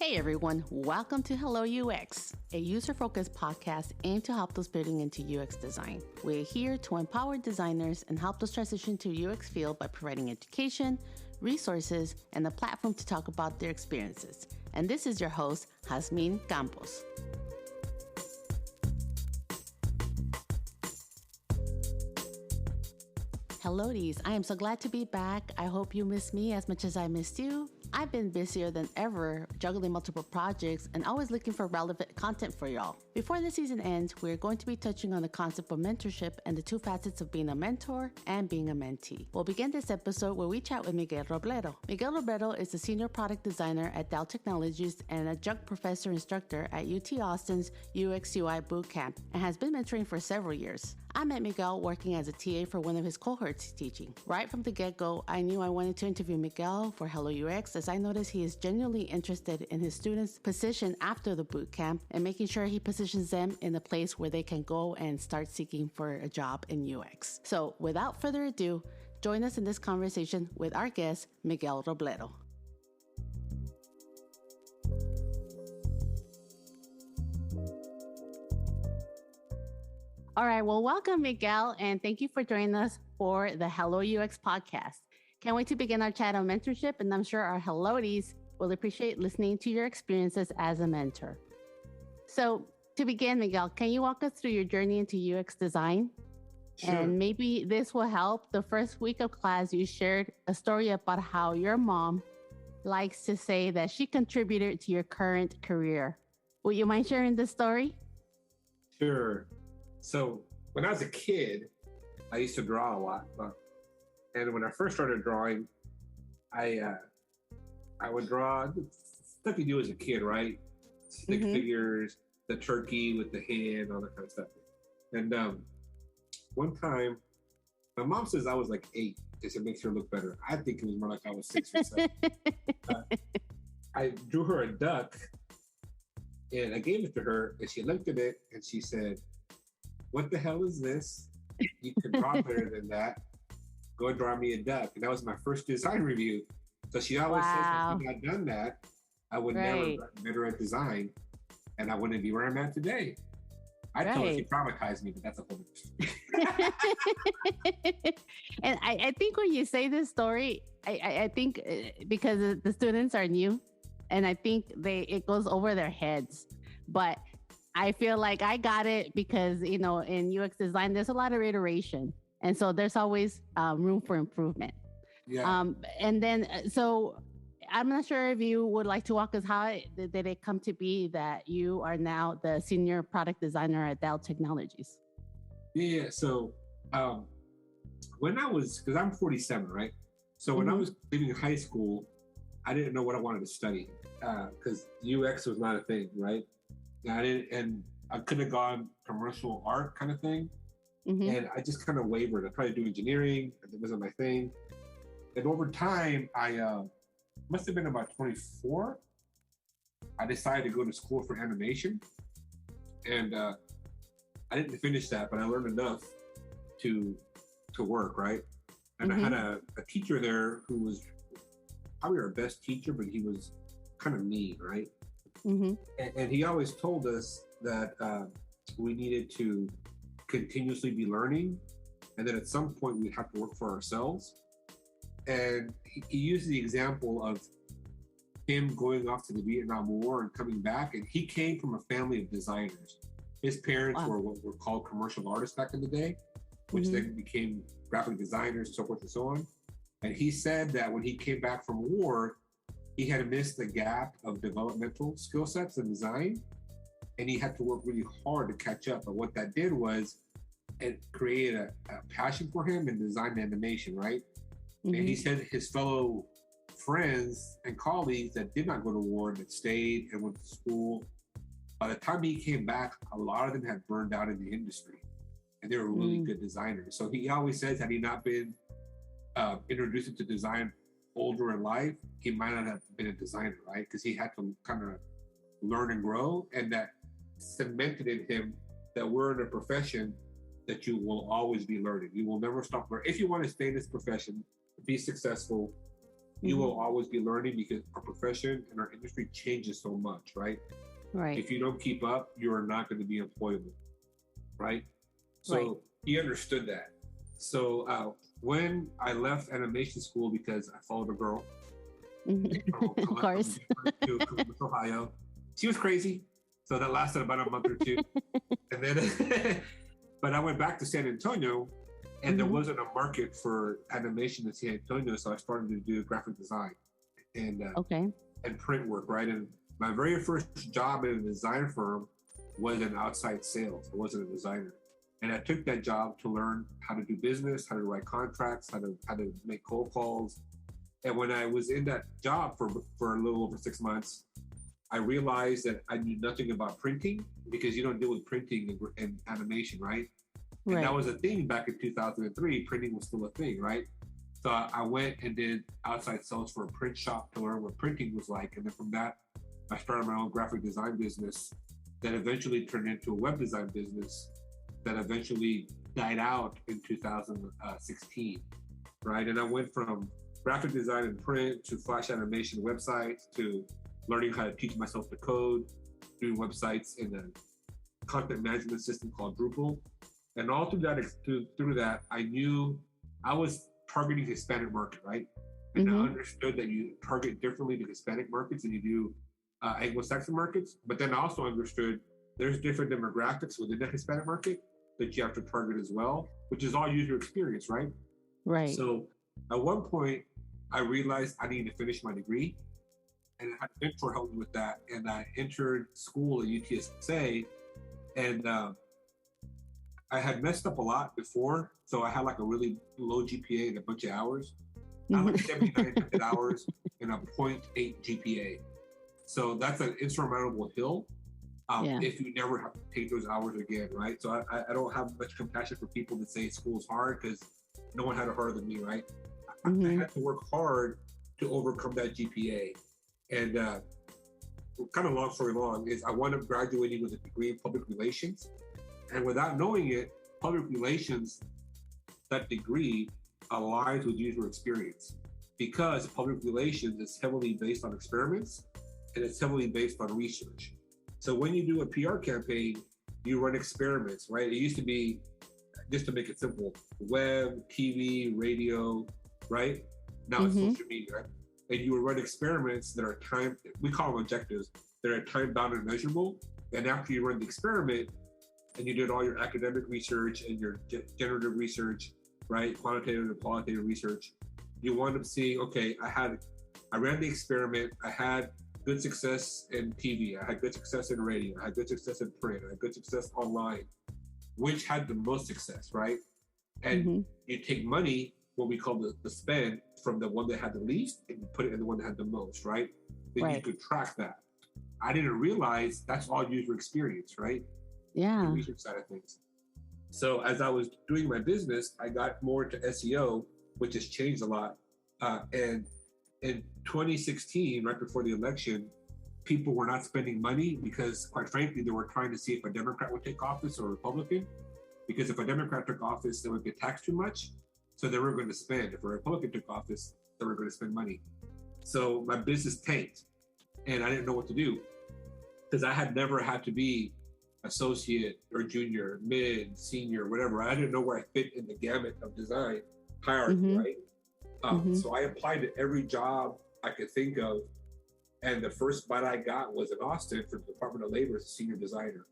Hey everyone, welcome to Hello UX, a user-focused podcast aimed to help those building into UX design. We're here to empower designers and help those transition to UX field by providing education, resources, and a platform to talk about their experiences. And this is your host, Jasmine Campos. Hello-dies, I am so glad to be back. I hope you miss me as much as I missed you. I've been busier than ever, juggling multiple projects and always looking for relevant content for y'all. Before the season ends, we're going to be touching on the concept of mentorship and the two facets of being a mentor and being a mentee. We'll begin this episode where we chat with Miguel Roblero. Miguel Roblero is a senior product designer at Dell Technologies and an Adjunct Professor-Instructor at UT Austin's UX/UI Bootcamp and has been mentoring for several years. I met Miguel working as a TA for one of his cohorts teaching. Right from the get-go, I knew I wanted to interview Miguel for Hello UX as I noticed he is genuinely interested in his students' position after the bootcamp and making sure he positions them in a place where they can go and start seeking for a job in UX. So without further ado, join us in this conversation with our guest, Miguel Roblero. All right. Well, welcome, Miguel, and thank you for joining us for the Hello UX podcast. Can't wait to begin our chat on mentorship, and I'm sure our Hello-dies will appreciate listening to your experiences as a mentor. So to begin, Miguel, can you walk us through your journey into UX design? Sure. And maybe this will help. The first week of class, you shared a story about how your mom likes to say that she contributed to your current career. Would you mind sharing this story? Sure. So when I was a kid, I used to draw a lot. And when I first started drawing, I would draw stuff you do as a kid, right? Stick figures, the turkey with the hand, all that kind of stuff. And one time, my mom says I was like 8 because it makes her look better. I think it was more like I was 6 or 7. I drew her a duck and I gave it to her and she looked at it and she said, "What the hell is this? You can draw better than that. Go and draw me a duck." And that was my first design review. So she always says, if I had done that, I would never get better at design and I wouldn't be where I'm at today. I told her she traumatized me, but that's a whole different story. And I think when you say this story, I think because the students are new and I think it goes over their heads. But I feel like I got it because, in UX design, there's a lot of iteration. And so there's always room for improvement. Yeah. And then, so I'm not sure if you would like to walk us how did it come to be that you are now the senior product designer at Dell Technologies? Yeah. So when I was, because I'm 47, right? So when I was leaving high school, I didn't know what I wanted to study because UX was not a thing, right? And I could have gone commercial art kind of thing. And I just kind of wavered. I tried to do engineering. It wasn't my thing. And over time, I must have been about 24. I decided to go to school for animation. And I didn't finish that, but I learned enough to work, right? And I had a teacher there who was probably our best teacher, but he was kind of mean, right? And he always told us that we needed to continuously be learning and that at some point we'd have to work for ourselves. And he used the example of him going off to the Vietnam War and coming back. And he came from a family of designers. His parents were what were called commercial artists back in the day, which then became graphic designers, so forth and so on. And he said that when he came back from war, he had missed the gap of developmental skill sets and design, and he had to work really hard to catch up. But what that did was it created a passion for him in design and animation, right? And he said his fellow friends and colleagues that did not go to war, that stayed and went to school, by the time he came back, a lot of them had burned out in the industry, and they were really good designers. So he always says, had he not been introduced to design older in life, he might not have been a designer, right? Because he had to kind of learn and grow, and that cemented in him that we're in a profession that you will always be learning. You will never stop learning. If you want to stay in this profession, be successful, you will always be learning because our profession and our industry changes so much, right? Right. If you don't keep up, you are not going to be employable, right? So he understood that. So when I left animation school because I followed a girl Of course. to Columbus, Ohio, she was crazy. So that lasted about a month or two. And then, but I went back to San Antonio and there wasn't a market for animation in San Antonio. So I started to do graphic design and print work, right? And my very first job in a design firm was in outside sales. I wasn't a designer. And I took that job to learn how to do business, how to write contracts, how to make cold calls. And when I was in that job for a little over 6 months, I realized that I knew nothing about printing because you don't deal with printing and animation, right? And that was a thing back in 2003. Printing was still a thing, right? So I went and did outside sales for a print shop to learn what printing was like. And then from that, I started my own graphic design business that eventually turned into a web design business that eventually died out in 2016, right? And I went from graphic design and print to flash animation websites to learning how to teach myself to code, doing websites in a content management system called Drupal. And all through that, I knew I was targeting the Hispanic market, right? And I understood that you target differently the Hispanic markets than you do Anglo-Saxon markets. But then I also understood there's different demographics within the Hispanic market that you have to target as well, which is all user experience, right? Right. So at one point, I realized I needed to finish my degree, and I had a mentor help me with that. And I entered school at UTSA, and I had messed up a lot before, so I had like a really low GPA and a bunch of hours. I had like 79 hours and a 0.8 GPA. So that's an insurmountable hill if you never have to take those hours again, right? So I don't have much compassion for people that say school's hard because no one had it harder than me, right? I had to work hard to overcome that GPA. And kind of long story long is I wound up graduating with a degree in public relations. And without knowing it, public relations, that degree aligns with user experience because public relations is heavily based on experiments and it's heavily based on research. So when you do a PR campaign, you run experiments, right? It used to be, just to make it simple, web, TV, radio, right? Now it's social media, right? And you would run experiments that are time, we call them objectives, that are time bound and measurable. And after you run the experiment and you did all your academic research and your generative research, right? Quantitative and qualitative research, you wind up seeing, okay, I ran the experiment, I had good success in TV, I had good success in radio, I had good success in print, I had good success online. Which had the most success, right? And you take money, what we call the spend, from the one that had the least and you put it in the one that had the most, right? Then you could track that. I didn't realize that's all user experience, right? Yeah. The research side of things. So as I was doing my business, I got more into SEO, which has changed a lot. And in 2016, right before the election, people were not spending money because, quite frankly, they were trying to see if a Democrat would take office or a Republican. Because if a Democrat took office, they would get taxed too much. So they were going to spend. If a Republican took office, they were going to spend money. So my business tanked and I didn't know what to do because I had never had to be associate or junior, mid, senior, whatever. I didn't know where I fit in the gamut of design hierarchy, right? So I applied to every job I could think of. And the first bite I got was in Austin for the Department of Labor as a senior designer,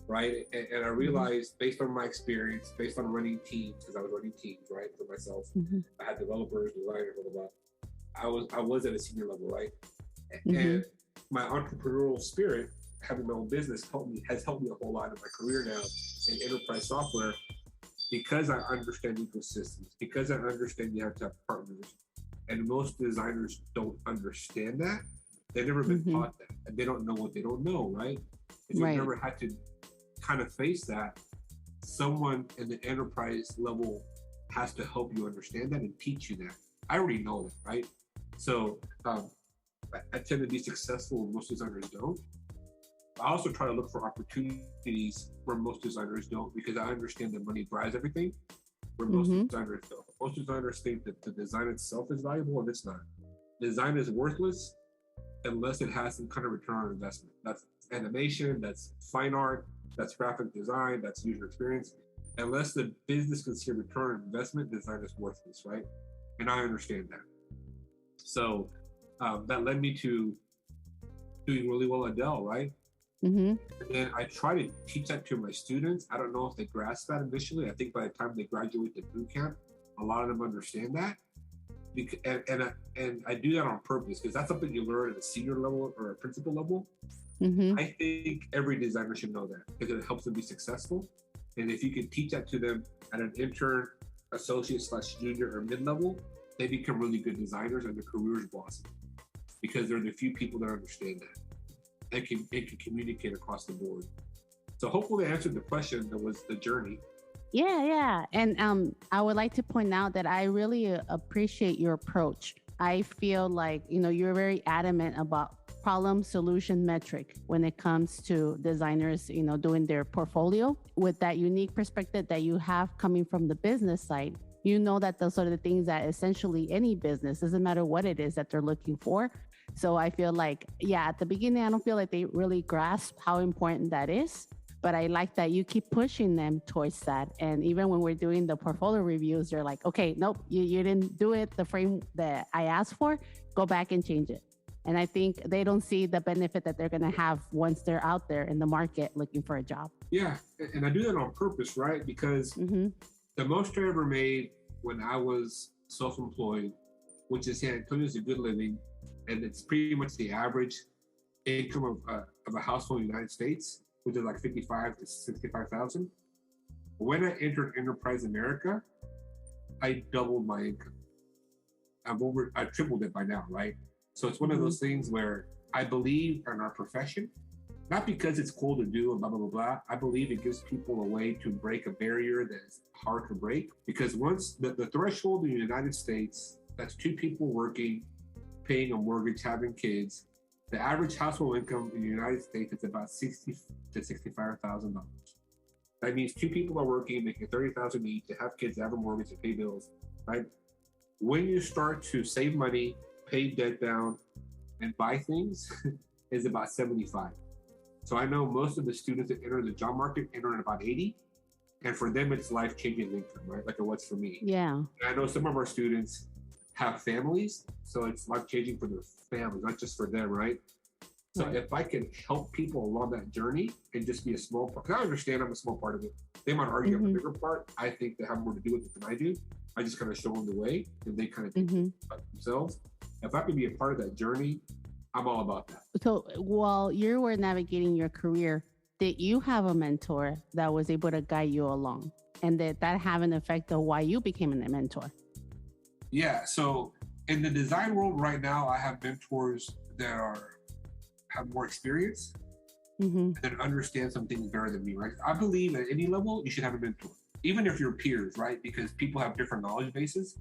right? And I realized based on my experience, based on running teams, because I was running teams, right, for myself. I had developers, designers, blah, blah, blah. I was at a senior level, right? And my entrepreneurial spirit, having my own business, has helped me a whole lot in my career now in enterprise software because I understand ecosystems, because I understand you have to have partners. And most designers don't understand that. They've never been taught that, and they don't know what they don't know, right? If you've never had to kind of face that, someone in the enterprise level has to help you understand that and teach you that. I already know it, right? So I tend to be successful when most designers don't. I also try to look for opportunities where most designers don't because I understand that money drives everything, where most designers don't. Most designers think that the design itself is valuable and it's not. design is worthless unless it has some kind of return on investment. That's animation, that's fine art, that's graphic design, that's user experience. Unless the business can see a return on investment, design is worthless, right? And I understand that. So that led me to doing really well at Dell, right? And then I try to teach that to my students. I don't know if they grasp that initially. I think by the time they graduate to Bootcamp, a lot of them understand that. And I do that on purpose because that's something you learn at a senior level or a principal level. I think every designer should know that because it helps them be successful. And if you can teach that to them at an intern, associate / junior or mid-level, they become really good designers and their careers blossom because they're the few people that understand that. It can communicate across the board. So hopefully I answered the question that was the journey. Yeah. And I would like to point out that I really appreciate your approach. I feel like, you're very adamant about problem solution metric when it comes to designers, doing their portfolio with that unique perspective that you have coming from the business side. That those are the things that essentially any business, doesn't matter what it is that they're looking for. So I feel like, at the beginning, I don't feel like they really grasp how important that is. But I like that you keep pushing them towards that. And even when we're doing the portfolio reviews, they're like, okay, nope, you didn't do it the frame that I asked for. Go back and change it. And I think they don't see the benefit that they're going to have once they're out there in the market looking for a job. Yeah. And I do that on purpose, right? Because the most I ever made when I was self-employed, which is San Antonio, is a good living. And it's pretty much the average income of a household in the United States, which is like 55 to 65,000. When I entered Enterprise America, I doubled my income. I tripled it by now, right? So it's one of those things where I believe in our profession, not because it's cool to do and blah, blah, blah, blah. I believe it gives people a way to break a barrier that's hard to break. Because once the threshold in the United States, that's two people working, paying a mortgage, having kids, the average household income in the United States is about $60,000 to $65,000. That means two people are working, making $30,000 each, to have kids, to have a mortgage, to pay bills, right? When you start to save money, pay debt down, and buy things, is about 75. So I know most of the students that enter the job market enter at about 80, and for them it's life-changing income, right? Like it was for me. Yeah. And I know some of our students have families, so it's life-changing for their families, not just for them, right? So if I can help people along that journey and just be a small part, because I understand I'm a small part of it. They might argue I'm a bigger part. I think they have more to do with it than I do. I just kind of show them the way, and they kind of think about themselves. If I can be a part of that journey, I'm all about that. So while you were navigating your career, did you have a mentor that was able to guide you along? And did that have an effect on why you became a mentor? Yeah, so in the design world right now, I have mentors that have more experience and understand some things better than me, right? I believe at any level, you should have a mentor, even if you're peers, right? Because people have different knowledge bases.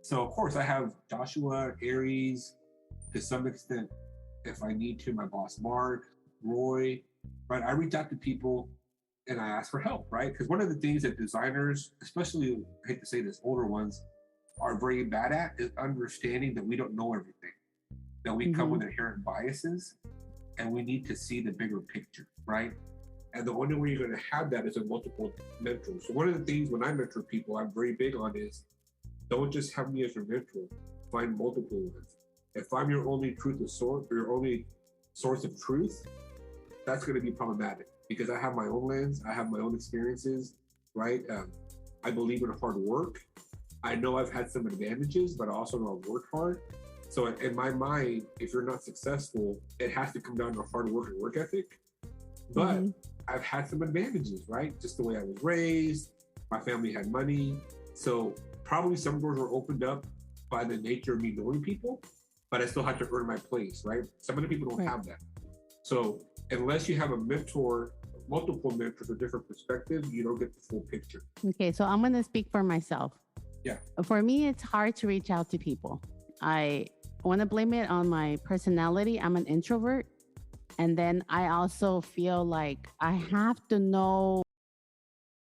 So of course I have Joshua, Aries, to some extent, if I need to, my boss, Mark, Roy, right? I reach out to people and I ask for help, right? Because one of the things that designers, especially, I hate to say this, older ones, are very bad at is understanding that we don't know everything, that we come with inherent biases, and we need to see the bigger picture, right? And the only way you're going to have that is with multiple mentors. So one of the things when I mentor people, I'm very big on is don't just have me as your mentor, find multiple ones. If I'm your only truth of source, or your only source of truth, that's going to be problematic because I have my own lens, I have my own experiences, right? I believe in hard work. I know I've had some advantages, but I also know I've worked hard. So in my mind, if you're not successful, it has to come down to hard work and work ethic. But I've had some advantages, right? Just the way I was raised, my family had money. So probably some doors were opened up by the nature of me knowing people, but I still had to earn my place, right? Some of the people don't have that. So unless you have a mentor, multiple mentors with different perspectives, you don't get the full picture. Okay, so I'm going to speak for myself. Yeah. For me, it's hard to reach out to people. I want to blame it on my personality. I'm an introvert. And then I also feel like I have to know